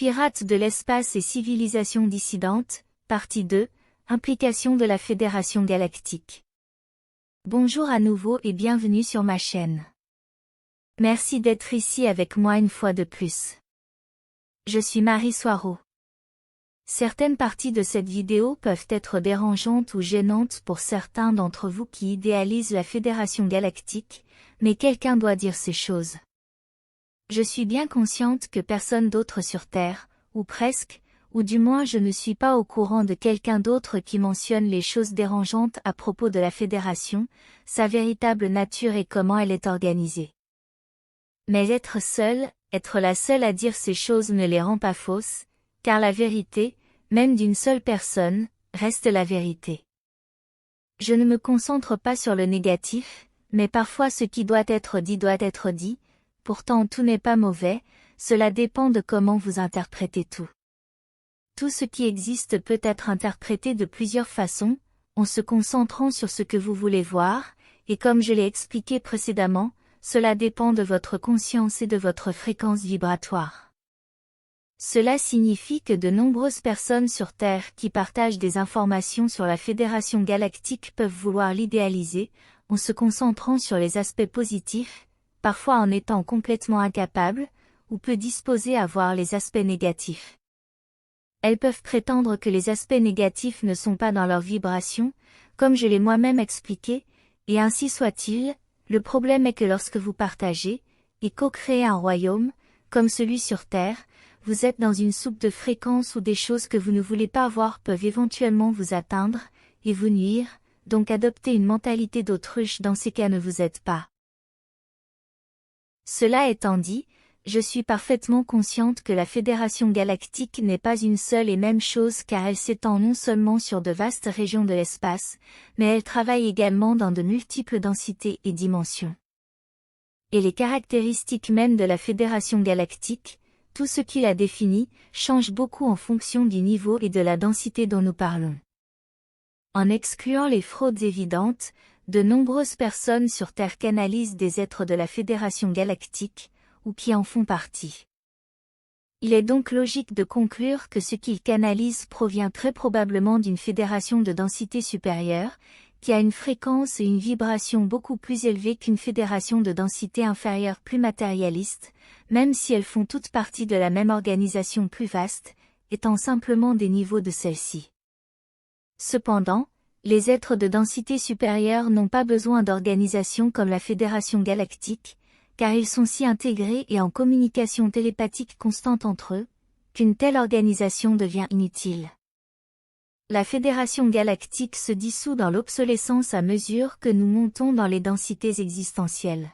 Pirates de l'espace et civilisations dissidentes, partie 2, implication de la Fédération galactique. Bonjour à nouveau et bienvenue sur ma chaîne. Merci d'être ici avec moi une fois de plus. Je suis Marie Soireau. Certaines parties de cette vidéo peuvent être dérangeantes ou gênantes pour certains d'entre vous qui idéalisent la Fédération galactique, mais quelqu'un doit dire ces choses. Je suis bien consciente que personne d'autre sur Terre, ou presque, ou du moins je ne suis pas au courant de quelqu'un d'autre qui mentionne les choses dérangeantes à propos de la Fédération, sa véritable nature et comment elle est organisée. Mais être la seule à dire ces choses ne les rend pas fausses, car la vérité, même d'une seule personne, reste la vérité. Je ne me concentre pas sur le négatif, mais parfois ce qui doit être dit, pourtant tout n'est pas mauvais, cela dépend de comment vous interprétez tout. Tout ce qui existe peut être interprété de plusieurs façons, en se concentrant sur ce que vous voulez voir, et comme je l'ai expliqué précédemment, cela dépend de votre conscience et de votre fréquence vibratoire. Cela signifie que de nombreuses personnes sur Terre qui partagent des informations sur la Fédération galactique peuvent vouloir l'idéaliser, en se concentrant sur les aspects positifs, parfois en étant complètement incapables, ou peu disposées à voir les aspects négatifs. Elles peuvent prétendre que les aspects négatifs ne sont pas dans leur vibration, comme je l'ai moi-même expliqué, et ainsi soit-il, le problème est que lorsque vous partagez, et co-créez un royaume, comme celui sur Terre, vous êtes dans une soupe de fréquences où des choses que vous ne voulez pas voir peuvent éventuellement vous atteindre, et vous nuire, donc adoptez une mentalité d'autruche dans ces cas ne vous aide pas. Cela étant dit, je suis parfaitement consciente que la Fédération galactique n'est pas une seule et même chose car elle s'étend non seulement sur de vastes régions de l'espace, mais elle travaille également dans de multiples densités et dimensions. Et les caractéristiques mêmes de la Fédération galactique, tout ce qui la définit, change beaucoup en fonction du niveau et de la densité dont nous parlons. En excluant les fraudes évidentes, de nombreuses personnes sur Terre canalisent des êtres de la Fédération galactique, ou qui en font partie. Il est donc logique de conclure que ce qu'ils canalisent provient très probablement d'une fédération de densité supérieure, qui a une fréquence et une vibration beaucoup plus élevées qu'une fédération de densité inférieure plus matérialiste, même si elles font toutes partie de la même organisation plus vaste, étant simplement des niveaux de celle-ci. Cependant, les êtres de densité supérieure n'ont pas besoin d'organisation comme la Fédération galactique, car ils sont si intégrés et en communication télépathique constante entre eux, qu'une telle organisation devient inutile. La Fédération galactique se dissout dans l'obsolescence à mesure que nous montons dans les densités existentielles.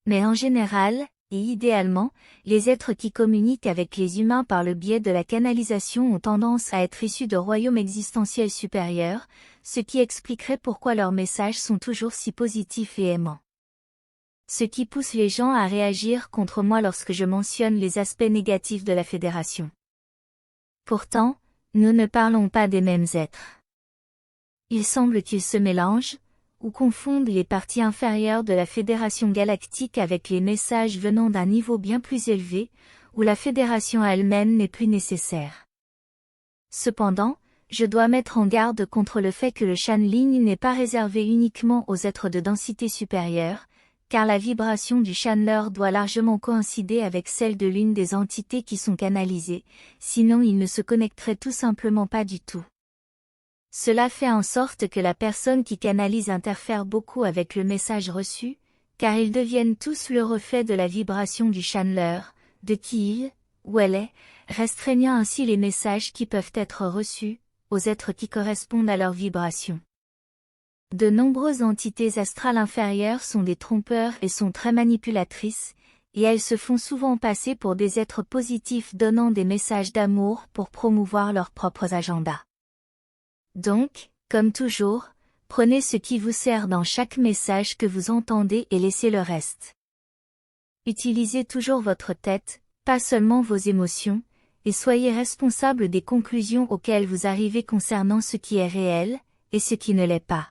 Mais en général, et idéalement, les êtres qui communiquent avec les humains par le biais de la canalisation ont tendance à être issus de royaumes existentiels supérieurs, ce qui expliquerait pourquoi leurs messages sont toujours si positifs et aimants. Ce qui pousse les gens à réagir contre moi lorsque je mentionne les aspects négatifs de la Fédération. Pourtant, nous ne parlons pas des mêmes êtres. Il semble qu'ils se mélangent, ou confondent les parties inférieures de la Fédération galactique avec les messages venant d'un niveau bien plus élevé, où la Fédération elle-même n'est plus nécessaire. Cependant, je dois mettre en garde contre le fait que le channeling n'est pas réservé uniquement aux êtres de densité supérieure, car la vibration du channeleur doit largement coïncider avec celle de l'une des entités qui sont canalisées, sinon il ne se connecterait tout simplement pas du tout. Cela fait en sorte que la personne qui canalise interfère beaucoup avec le message reçu, car ils deviennent tous le reflet de la vibration du channeleur, de qui il, ou elle est, restreignant ainsi les messages qui peuvent être reçus, aux êtres qui correspondent à leur vibration. De nombreuses entités astrales inférieures sont des trompeurs et sont très manipulatrices, et elles se font souvent passer pour des êtres positifs donnant des messages d'amour pour promouvoir leurs propres agendas. Donc, comme toujours, prenez ce qui vous sert dans chaque message que vous entendez et laissez le reste. Utilisez toujours votre tête, pas seulement vos émotions, et soyez responsable des conclusions auxquelles vous arrivez concernant ce qui est réel, et ce qui ne l'est pas.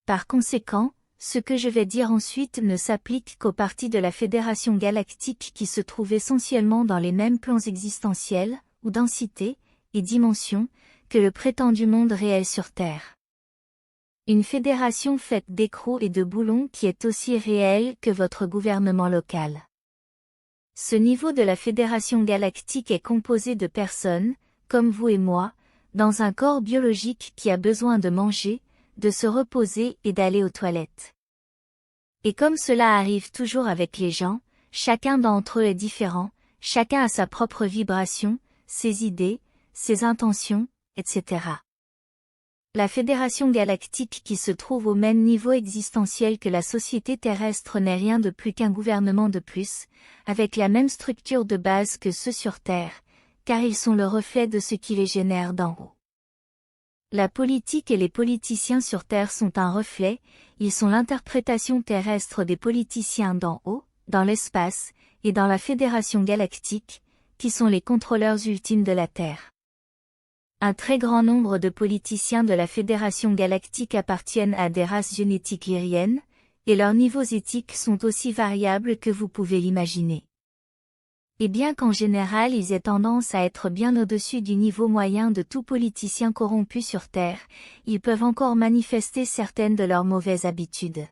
Par conséquent, ce que je vais dire ensuite ne s'applique qu'aux parties de la Fédération galactique qui se trouvent essentiellement dans les mêmes plans existentiels, ou densités, et dimensions, que le prétendu monde réel sur Terre. Une fédération faite d'écrous et de boulons qui est aussi réelle que votre gouvernement local. Ce niveau de la Fédération galactique est composé de personnes, comme vous et moi, dans un corps biologique qui a besoin de manger, de se reposer et d'aller aux toilettes. Et comme cela arrive toujours avec les gens, chacun d'entre eux est différent, chacun a sa propre vibration, ses idées, ses intentions, etc. La Fédération galactique qui se trouve au même niveau existentiel que la société terrestre n'est rien de plus qu'un gouvernement de plus, avec la même structure de base que ceux sur Terre, car ils sont le reflet de ce qui les génère d'en haut. La politique et les politiciens sur Terre sont un reflet, ils sont l'interprétation terrestre des politiciens d'en haut, dans l'espace, et dans la Fédération galactique, qui sont les contrôleurs ultimes de la Terre. Un très grand nombre de politiciens de la Fédération galactique appartiennent à des races génétiques lyriennes, et leurs niveaux éthiques sont aussi variables que vous pouvez l'imaginer. Et bien qu'en général ils aient tendance à être bien au-dessus du niveau moyen de tout politicien corrompu sur Terre, ils peuvent encore manifester certaines de leurs mauvaises habitudes.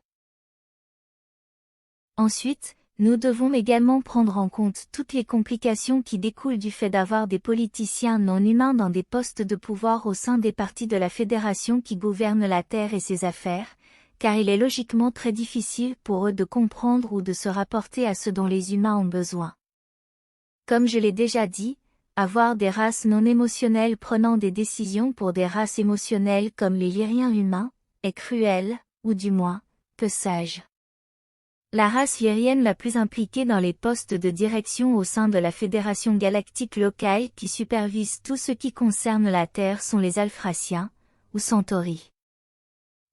Ensuite, nous devons également prendre en compte toutes les complications qui découlent du fait d'avoir des politiciens non humains dans des postes de pouvoir au sein des parties de la Fédération qui gouvernent la Terre et ses affaires, car il est logiquement très difficile pour eux de comprendre ou de se rapporter à ce dont les humains ont besoin. Comme je l'ai déjà dit, avoir des races non émotionnelles prenant des décisions pour des races émotionnelles comme les lyriens humains, est cruel, ou du moins, peu sage. La race lyrienne la plus impliquée dans les postes de direction au sein de la Fédération galactique locale qui supervise tout ce qui concerne la Terre sont les Alphraciens, ou Centauri.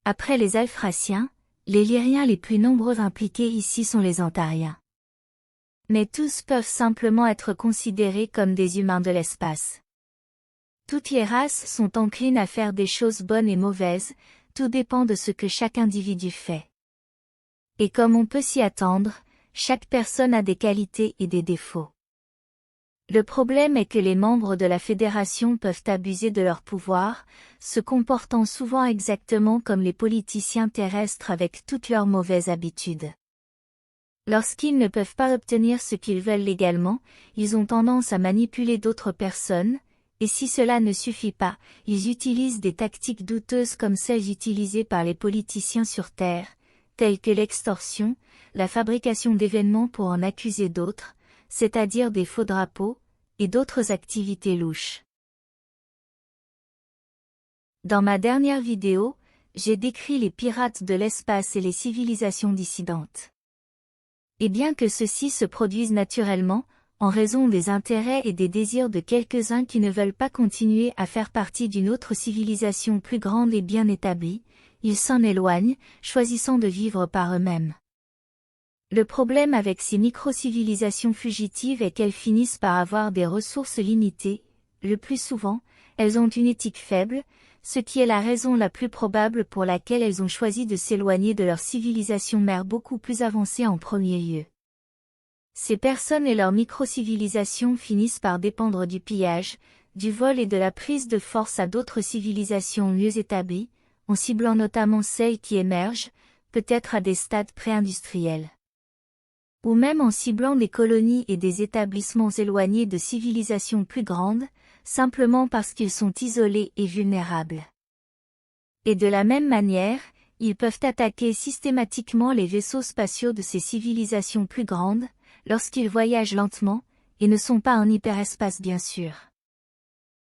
Après les Alphraciens, les lyriens les plus nombreux impliqués ici sont les Antariens. Mais tous peuvent simplement être considérés comme des humains de l'espace. Toutes les races sont enclines à faire des choses bonnes et mauvaises, tout dépend de ce que chaque individu fait. Et comme on peut s'y attendre, chaque personne a des qualités et des défauts. Le problème est que les membres de la Fédération peuvent abuser de leur pouvoir, se comportant souvent exactement comme les politiciens terrestres avec toutes leurs mauvaises habitudes. Lorsqu'ils ne peuvent pas obtenir ce qu'ils veulent légalement, ils ont tendance à manipuler d'autres personnes, et si cela ne suffit pas, ils utilisent des tactiques douteuses comme celles utilisées par les politiciens sur Terre, telles que l'extorsion, la fabrication d'événements pour en accuser d'autres, c'est-à-dire des faux drapeaux, et d'autres activités louches. Dans ma dernière vidéo, j'ai décrit les pirates de l'espace et les civilisations dissidentes. Et bien que ceux-ci se produisent naturellement, en raison des intérêts et des désirs de quelques-uns qui ne veulent pas continuer à faire partie d'une autre civilisation plus grande et bien établie, ils s'en éloignent, choisissant de vivre par eux-mêmes. Le problème avec ces micro-civilisations fugitives est qu'elles finissent par avoir des ressources limitées, le plus souvent, elles ont une éthique faible, ce qui est la raison la plus probable pour laquelle elles ont choisi de s'éloigner de leur civilisation mère beaucoup plus avancée en premier lieu. Ces personnes et leurs micro-civilisations finissent par dépendre du pillage, du vol et de la prise de force à d'autres civilisations mieux établies, en ciblant notamment celles qui émergent, peut-être à des stades pré-industriels. Ou même en ciblant des colonies et des établissements éloignés de civilisations plus grandes, simplement parce qu'ils sont isolés et vulnérables. Et de la même manière, ils peuvent attaquer systématiquement les vaisseaux spatiaux de ces civilisations plus grandes, lorsqu'ils voyagent lentement, et ne sont pas en hyperespace bien sûr.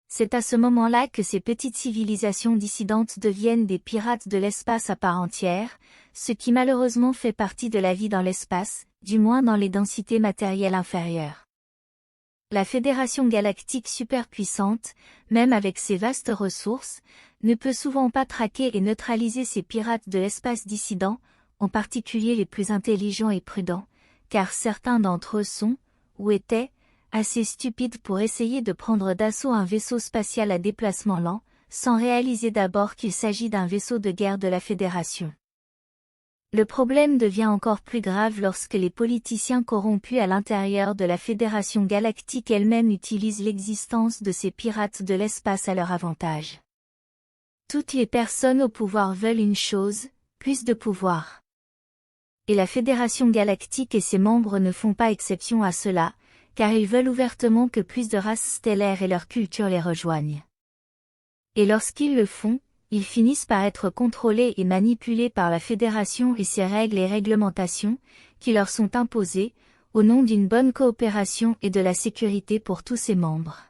C'est à ce moment-là que ces petites civilisations dissidentes deviennent des pirates de l'espace à part entière, ce qui malheureusement fait partie de la vie dans l'espace, du moins dans les densités matérielles inférieures. La Fédération galactique superpuissante, même avec ses vastes ressources, ne peut souvent pas traquer et neutraliser ces pirates de l'espace dissidents, en particulier les plus intelligents et prudents, car certains d'entre eux sont, ou étaient, assez stupides pour essayer de prendre d'assaut un vaisseau spatial à déplacement lent, sans réaliser d'abord qu'il s'agit d'un vaisseau de guerre de la Fédération. Le problème devient encore plus grave lorsque les politiciens corrompus à l'intérieur de la Fédération Galactique elle-même utilisent l'existence de ces pirates de l'espace à leur avantage. Toutes les personnes au pouvoir veulent une chose, plus de pouvoir. Et la Fédération Galactique et ses membres ne font pas exception à cela, car ils veulent ouvertement que plus de races stellaires et leur culture les rejoignent. Et lorsqu'ils le font, ils finissent par être contrôlés et manipulés par la Fédération et ses règles et réglementations, qui leur sont imposées, au nom d'une bonne coopération et de la sécurité pour tous ses membres.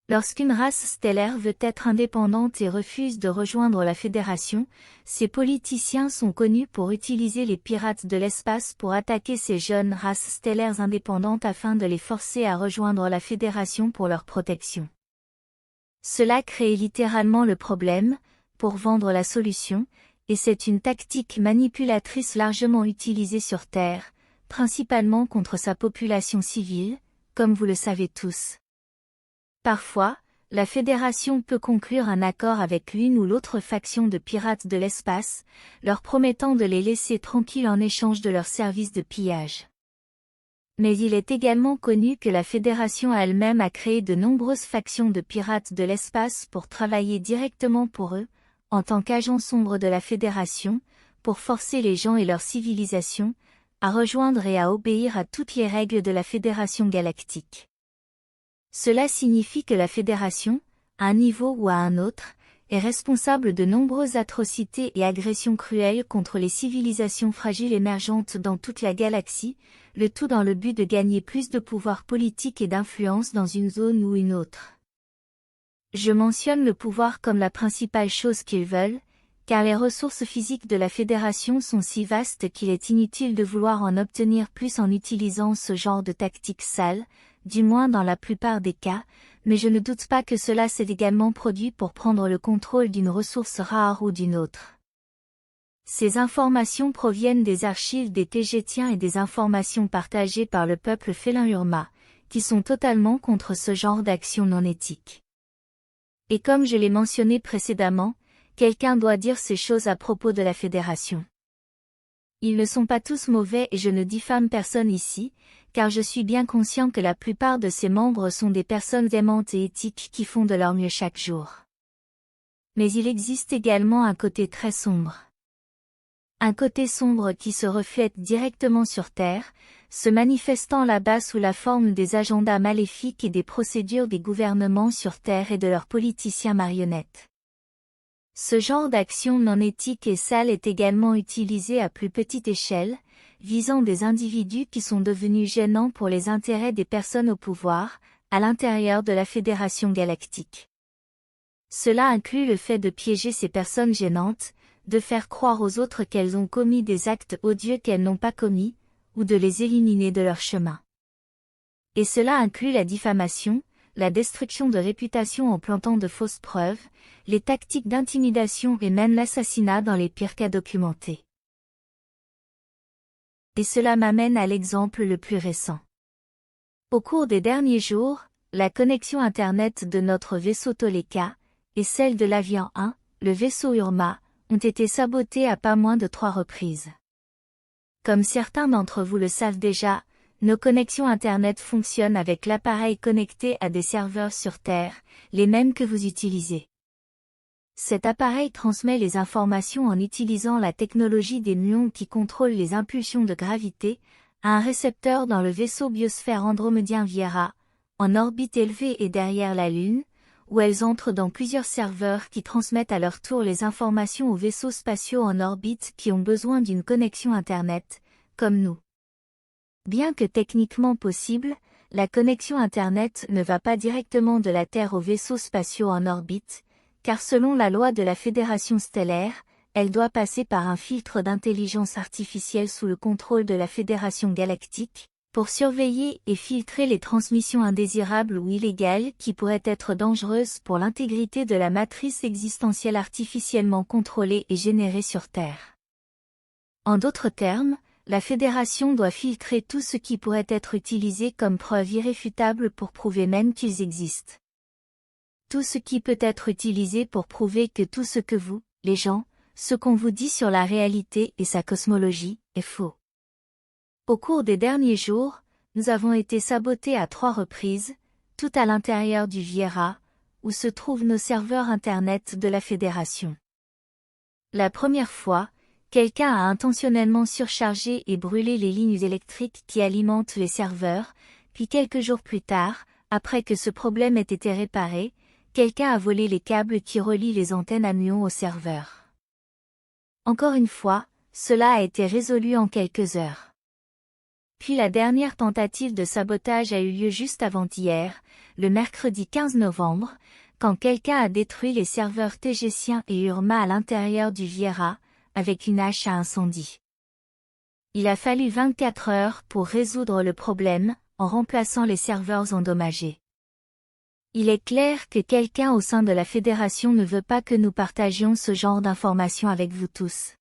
Lorsqu'une race stellaire veut être indépendante et refuse de rejoindre la Fédération, ces politiciens sont connus pour utiliser les pirates de l'espace pour attaquer ces jeunes races stellaires indépendantes afin de les forcer à rejoindre la Fédération pour leur protection. Cela crée littéralement le problème, pour vendre la solution, et c'est une tactique manipulatrice largement utilisée sur Terre, principalement contre sa population civile, comme vous le savez tous. Parfois, la Fédération peut conclure un accord avec l'une ou l'autre faction de pirates de l'espace, leur promettant de les laisser tranquilles en échange de leurs services de pillage. Mais il est également connu que la Fédération elle-même a créé de nombreuses factions de pirates de l'espace pour travailler directement pour eux, en tant qu'agents sombres de la Fédération, pour forcer les gens et leur civilisation, à rejoindre et à obéir à toutes les règles de la Fédération Galactique. Cela signifie que la Fédération, à un niveau ou à un autre, est responsable de nombreuses atrocités et agressions cruelles contre les civilisations fragiles émergentes dans toute la galaxie, le tout dans le but de gagner plus de pouvoir politique et d'influence dans une zone ou une autre. Je mentionne le pouvoir comme la principale chose qu'ils veulent, car les ressources physiques de la Fédération sont si vastes qu'il est inutile de vouloir en obtenir plus en utilisant ce genre de tactiques sales, du moins dans la plupart des cas, mais je ne doute pas que cela s'est également produit pour prendre le contrôle d'une ressource rare ou d'une autre. Ces informations proviennent des archives des Tegetiens et des informations partagées par le peuple félin Urma, qui sont totalement contre ce genre d'action non éthique. Et comme je l'ai mentionné précédemment, quelqu'un doit dire ces choses à propos de la Fédération. Ils ne sont pas tous mauvais et je ne diffame personne ici, car je suis bien conscient que la plupart de ses membres sont des personnes aimantes et éthiques qui font de leur mieux chaque jour. Mais il existe également un côté très sombre. Un côté sombre qui se reflète directement sur Terre, se manifestant là-bas sous la forme des agendas maléfiques et des procédures des gouvernements sur Terre et de leurs politiciens marionnettes. Ce genre d'action non éthique et sale est également utilisé à plus petite échelle, visant des individus qui sont devenus gênants pour les intérêts des personnes au pouvoir, à l'intérieur de la Fédération Galactique. Cela inclut le fait de piéger ces personnes gênantes, de faire croire aux autres qu'elles ont commis des actes odieux qu'elles n'ont pas commis, ou de les éliminer de leur chemin. Et cela inclut la diffamation, la destruction de réputation en plantant de fausses preuves, les tactiques d'intimidation et même l'assassinat dans les pires cas documentés. Et cela m'amène à l'exemple le plus récent. Au cours des derniers jours, la connexion Internet de notre vaisseau Toleka, et celle de l'Avian 1, le vaisseau Urma, ont été sabotées à pas moins de 3 reprises. Comme certains d'entre vous le savent déjà, nos connexions Internet fonctionnent avec l'appareil connecté à des serveurs sur Terre, les mêmes que vous utilisez. Cet appareil transmet les informations en utilisant la technologie des muons qui contrôle les impulsions de gravité, à un récepteur dans le vaisseau biosphère andromédien Viera, en orbite élevée et derrière la Lune, où elles entrent dans plusieurs serveurs qui transmettent à leur tour les informations aux vaisseaux spatiaux en orbite qui ont besoin d'une connexion Internet, comme nous. Bien que techniquement possible, la connexion Internet ne va pas directement de la Terre aux vaisseaux spatiaux en orbite, car selon la loi de la Fédération stellaire, elle doit passer par un filtre d'intelligence artificielle sous le contrôle de la Fédération galactique, pour surveiller et filtrer les transmissions indésirables ou illégales qui pourraient être dangereuses pour l'intégrité de la matrice existentielle artificiellement contrôlée et générée sur Terre. En d'autres termes, la Fédération doit filtrer tout ce qui pourrait être utilisé comme preuve irréfutable pour prouver même qu'ils existent. Tout ce qui peut être utilisé pour prouver que tout ce que vous, les gens, ce qu'on vous dit sur la réalité et sa cosmologie est faux. Au cours des derniers jours, nous avons été sabotés à 3 reprises, tout à l'intérieur du Viera, où se trouvent nos serveurs Internet de la Fédération. La première fois, quelqu'un a intentionnellement surchargé et brûlé les lignes électriques qui alimentent les serveurs, puis quelques jours plus tard, après que ce problème ait été réparé, quelqu'un a volé les câbles qui relient les antennes à muons au serveur. Encore une fois, cela a été résolu en quelques heures. Puis la dernière tentative de sabotage a eu lieu juste avant-hier, le mercredi 15 novembre, quand quelqu'un a détruit les serveurs Tégécien et Urma à l'intérieur du Viera, avec une hache à incendie. Il a fallu 24 heures pour résoudre le problème, en remplaçant les serveurs endommagés. Il est clair que quelqu'un au sein de la Fédération ne veut pas que nous partagions ce genre d'informations avec vous tous.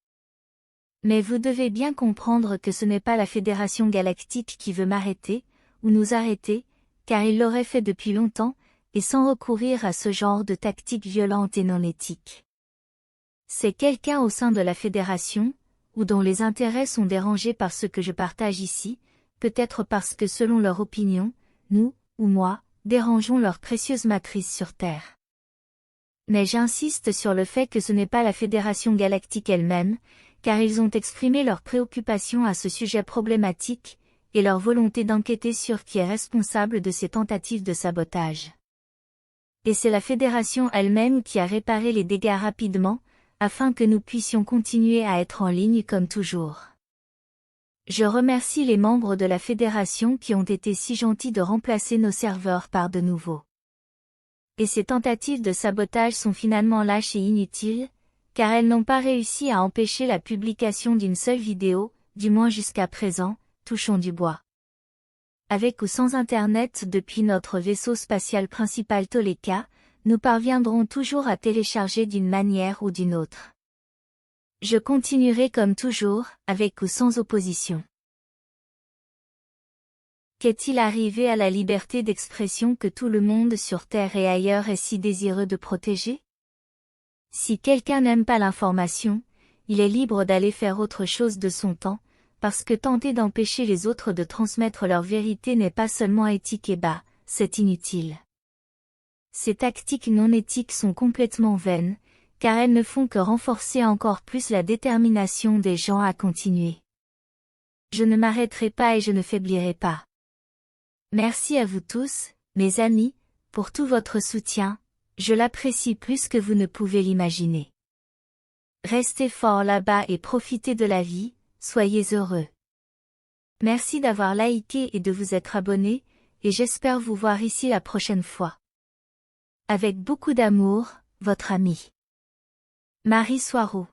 Mais vous devez bien comprendre que ce n'est pas la Fédération Galactique qui veut m'arrêter, ou nous arrêter, car il l'aurait fait depuis longtemps, et sans recourir à ce genre de tactiques violentes et non éthiques. C'est quelqu'un au sein de la Fédération, ou dont les intérêts sont dérangés par ce que je partage ici, peut-être parce que selon leur opinion, nous, ou moi, dérangeons leur précieuse matrice sur Terre. Mais j'insiste sur le fait que ce n'est pas la Fédération Galactique elle-même, car ils ont exprimé leur préoccupation à ce sujet problématique, et leur volonté d'enquêter sur qui est responsable de ces tentatives de sabotage. Et c'est la Fédération elle-même qui a réparé les dégâts rapidement, afin que nous puissions continuer à être en ligne comme toujours. Je remercie les membres de la Fédération qui ont été si gentils de remplacer nos serveurs par de nouveaux. Et ces tentatives de sabotage sont finalement lâches et inutiles, car elles n'ont pas réussi à empêcher la publication d'une seule vidéo, du moins jusqu'à présent, touchons du bois. Avec ou sans Internet depuis notre vaisseau spatial principal Toleka, nous parviendrons toujours à télécharger d'une manière ou d'une autre. Je continuerai comme toujours, avec ou sans opposition. Qu'est-il arrivé à la liberté d'expression que tout le monde sur Terre et ailleurs est si désireux de protéger? Si quelqu'un n'aime pas l'information, il est libre d'aller faire autre chose de son temps, parce que tenter d'empêcher les autres de transmettre leur vérité n'est pas seulement éthique et bas, c'est inutile. Ces tactiques non éthiques sont complètement vaines, car elles ne font que renforcer encore plus la détermination des gens à continuer. Je ne m'arrêterai pas et je ne faiblirai pas. Merci à vous tous, mes amis, pour tout votre soutien. Je l'apprécie plus que vous ne pouvez l'imaginer. Restez forts là-bas et profitez de la vie, soyez heureux. Merci d'avoir liké et de vous être abonné, et j'espère vous voir ici la prochaine fois. Avec beaucoup d'amour, votre ami Marie Soireau.